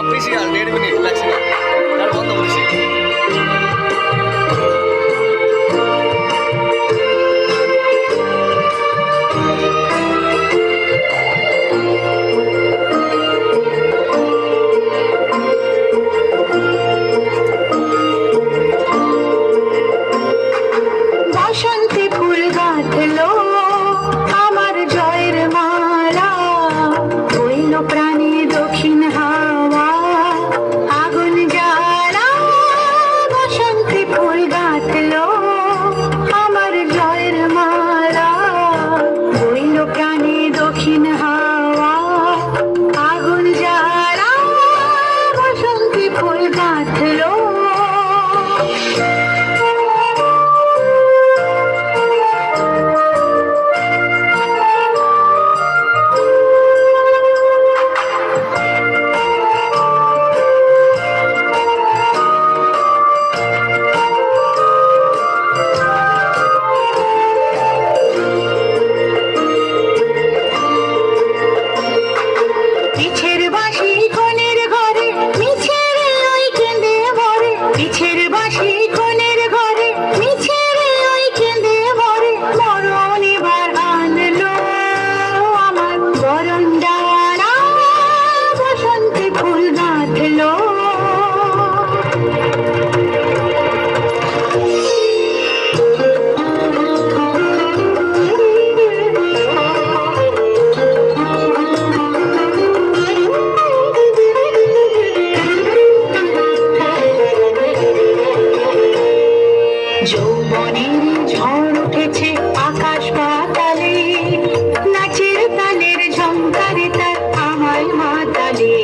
Official 1.5 minute লাগছে না, তার বন্ধ করেছি। বসন্তে ফুল গাঁথলো আমার জয়ের মালা, বইল প্রাণে দক্ষিণ হাওয়া আগুন জ্বালা। বসন্তে ফুল গাঁথলো আমার জয়ের মালা, বইল প্রাণে দক্ষিণ হাওয়া আগুন জ্বালা। বসন্তে ফুল গাঁথলো পিছের বাঁশি কোণের ঘরে মিছের ওই কেঁদে মরে, পিছের বাঁশি কোণের ঘরে মিছের ওই কেঁদে মরে। মরণ এবার আনলো আমার বরণ ডালা, বসন্তে ফুল গাঁথলো। যৌবনের ঝড় উঠেছে আকাশ পাতালে, নাচের তালের ঝংকারে তার আমায় মাতালে।